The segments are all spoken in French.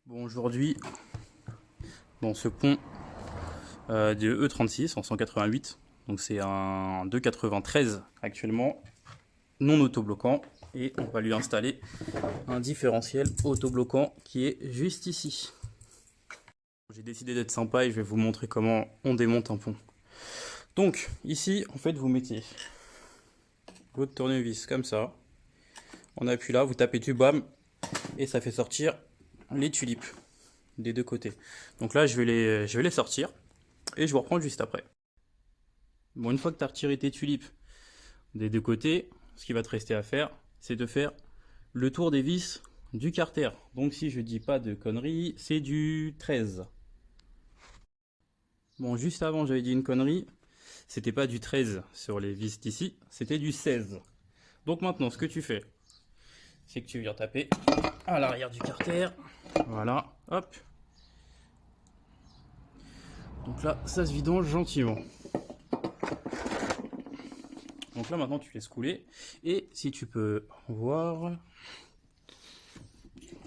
Bon, aujourd'hui, dans ce pont de E36 en 188, donc c'est un 293 actuellement, non autobloquant, et on va lui installer un différentiel autobloquant qui est juste ici. J'ai décidé d'être sympa et je vais vous montrer comment on démonte un pont. Donc ici, en fait, vous mettez votre tournevis comme ça, on appuie là, vous tapez dessus, bam, et ça fait sortir les tulipes des deux côtés. Donc là, je vais les sortir et je vous reprends juste après. Bon, une fois que tu as retiré tes tulipes des deux côtés, ce qui va te rester à faire, c'est de faire le tour des vis du carter. Donc si je dis pas de conneries, c'est du 13. Bon, juste avant, j'avais dit une connerie. C'était pas du 13 sur les vis d'ici, c'était du 16. Donc maintenant, ce que tu fais, c'est que tu viens taper à l'arrière du carter. Voilà, hop. Donc là, ça se vidange gentiment. Donc là, maintenant, tu laisses couler. Et si tu peux voir... On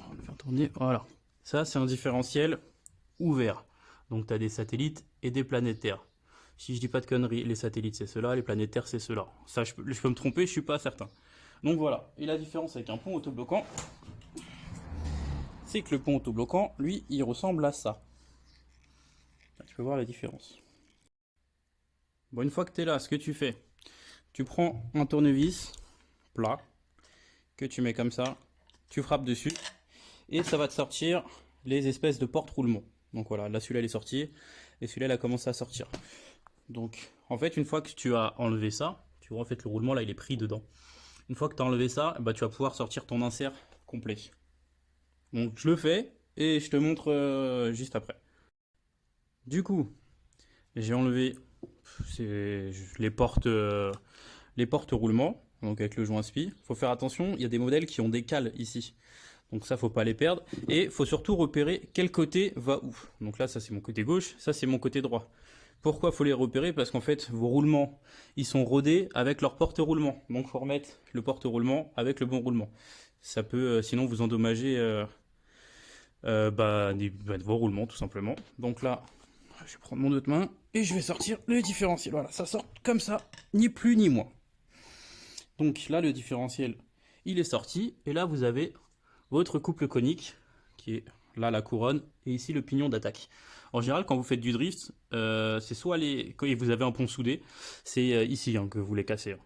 va le faire tourner. Voilà. Ça, c'est un différentiel ouvert. Donc, tu as des satellites et des planétaires. Si je dis pas de conneries, les satellites, c'est ceux-là. Les planétaires, c'est ceux-là. Ça, je peux me tromper, je suis pas certain. Donc voilà. Et la différence avec un pont autobloquant, c'est que le pont autobloquant, lui, il ressemble à ça. Tu peux voir la différence. Bon, une fois que tu es là, ce que tu fais, tu prends un tournevis plat que tu mets comme ça, tu frappes dessus et ça va te sortir les espèces de porte-roulement. Donc voilà, là celui-là il est sorti et celui-là il a commencé à sortir. Donc en fait, une fois que tu as enlevé ça, tu vois en fait le roulement là il est pris dedans. Une fois que tu as enlevé ça, bah, tu vas pouvoir sortir ton insert complet. Donc je le fais et je te montre juste après. Du coup, j'ai enlevé les portes roulement, donc avec le joint spi. Faut faire attention, il y a des modèles qui ont des cales ici. Donc ça, faut pas les perdre. Et il faut surtout repérer quel côté va où. Donc là, ça c'est mon côté gauche, ça c'est mon côté droit. Pourquoi faut les repérer? Parce qu'en fait, vos roulements, ils sont rodés avec leur porte-roulement. Donc il faut remettre le porte-roulement avec le bon roulement. Ça peut sinon vous endommager de vos roulements tout simplement. Donc là, je vais prendre mon autre main et je vais sortir le différentiel. Voilà, ça sort comme ça, ni plus ni moins. Donc là, le différentiel, il est sorti. Et là, vous avez votre couple conique, qui est là la couronne, et ici le pignon d'attaque. En général, quand vous faites du drift, c'est soit quand vous avez un pont soudé, c'est ici que vous les cassez.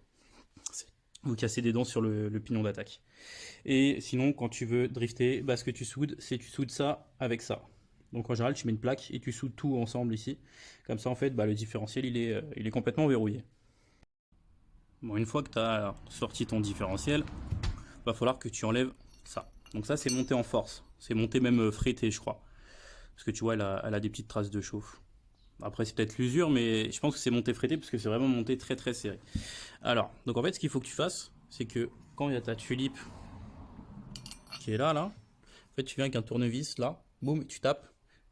Vous cassez des dents sur le pignon d'attaque. Et sinon, quand tu veux drifter, bah, ce que tu soudes, c'est tu soudes ça avec ça. Donc en général, tu mets une plaque et tu soudes tout ensemble ici. Comme ça, en fait, bah, le différentiel, il est complètement verrouillé. Bon, une fois que tu as sorti ton différentiel, va falloir que tu enlèves ça. Donc ça, c'est monté en force. C'est monté même frété, je crois. Parce que tu vois, elle a des petites traces de chauffe. Après, c'est peut-être l'usure, mais je pense que c'est monté frété parce que c'est vraiment monté très très serré. Alors, donc en fait, ce qu'il faut que tu fasses, c'est que quand il y a ta tulipe qui est là, en fait, tu viens avec un tournevis, là, boum, tu tapes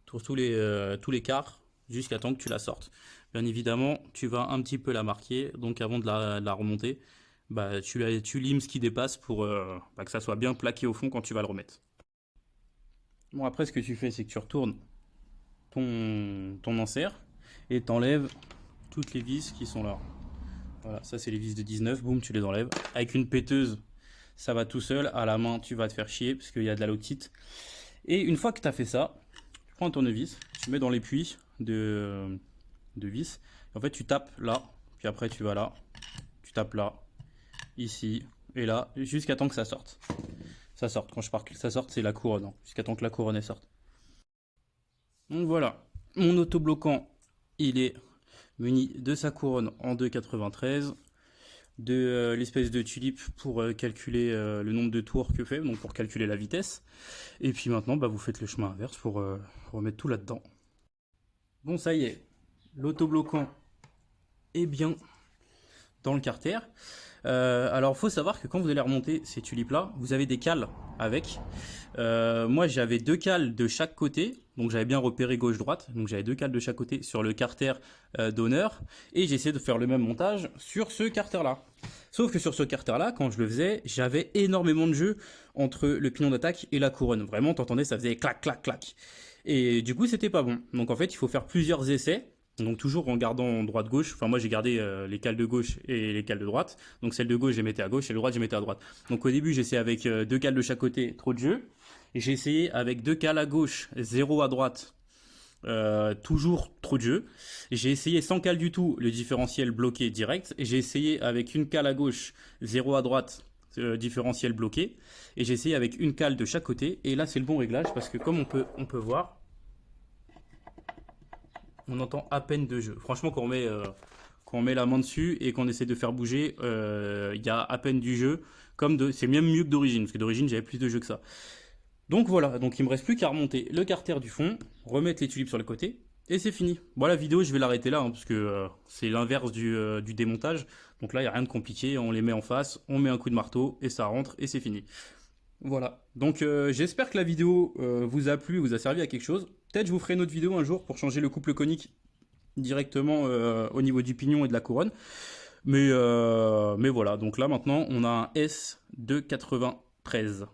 tous les quarts jusqu'à temps que tu la sortes. Bien évidemment, tu vas un petit peu la marquer, donc avant de la remonter, bah, tu limes ce qui dépasse pour que ça soit bien plaqué au fond quand tu vas le remettre. Bon, après, ce que tu fais, c'est que tu retournes ton insert et t'enlèves toutes les vis qui sont là. Voilà, ça c'est les vis de 19, boum, tu les enlèves. Avec une péteuse, ça va tout seul. À la main, tu vas te faire chier parce qu'il y a de la lotite. Et une fois que tu as fait ça, tu prends un tournevis, tu mets dans les puits de vis. Et en fait, tu tapes là, puis après tu vas là, tu tapes là, ici et là, jusqu'à temps que ça sorte. Ça sorte, quand je parle que ça sorte, c'est la couronne, hein, jusqu'à temps que la couronne sorte. Donc voilà, mon autobloquant, il est muni de sa couronne en 2,93, de l'espèce de tulipe pour calculer le nombre de tours que fait, donc pour calculer la vitesse. Et puis maintenant, bah, vous faites le chemin inverse pour remettre tout là-dedans. Bon, ça y est, l'autobloquant est bien. dans le carter. Alors, il faut savoir que quand vous allez remonter ces tulipes-là, vous avez des cales avec. Moi, j'avais 2 cales de chaque côté, donc j'avais bien repéré gauche-droite, donc j'avais 2 cales de chaque côté sur le carter d'honneur, et j'ai essayé de faire le même montage sur ce carter-là. Sauf que sur ce carter-là, quand je le faisais, j'avais énormément de jeu entre le pignon d'attaque et la couronne. Vraiment, t'entendais, ça faisait clac, clac, clac. Et du coup, c'était pas bon. Donc en fait, il faut faire plusieurs essais. Donc toujours en gardant droite-gauche. Enfin moi j'ai gardé les cales de gauche et les cales de droite. Donc celle de gauche je les mettais à gauche et le droite je les mettais à droite. Donc au début j'ai essayé avec 2 cales de chaque côté, trop de jeu. Et j'ai essayé avec 2 cales à gauche, 0 à droite, toujours trop de jeu. J'ai essayé sans cale du tout, le différentiel bloqué direct. Et j'ai essayé avec une cale à gauche, 0 à droite, différentiel bloqué. Et j'ai essayé avec une cale de chaque côté. Et là c'est le bon réglage parce que comme on peut voir, on entend à peine de jeu. Franchement, quand on met la main dessus et qu'on essaie de faire bouger, il y a à peine du jeu. C'est même mieux que d'origine, parce que d'origine, j'avais plus de jeu que ça. Donc voilà, donc il me reste plus qu'à remonter le carter du fond, remettre les tulipes sur le côté, et c'est fini. Bon, la vidéo, je vais l'arrêter là, hein, parce que c'est l'inverse du démontage. Donc là, il n'y a rien de compliqué, on les met en face, on met un coup de marteau, et ça rentre, et c'est fini. Voilà, donc j'espère que la vidéo vous a plu, vous a servi à quelque chose. Peut-être je vous ferai une autre vidéo un jour pour changer le couple conique directement au niveau du pignon et de la couronne. Mais voilà, donc là maintenant on a un S de 93.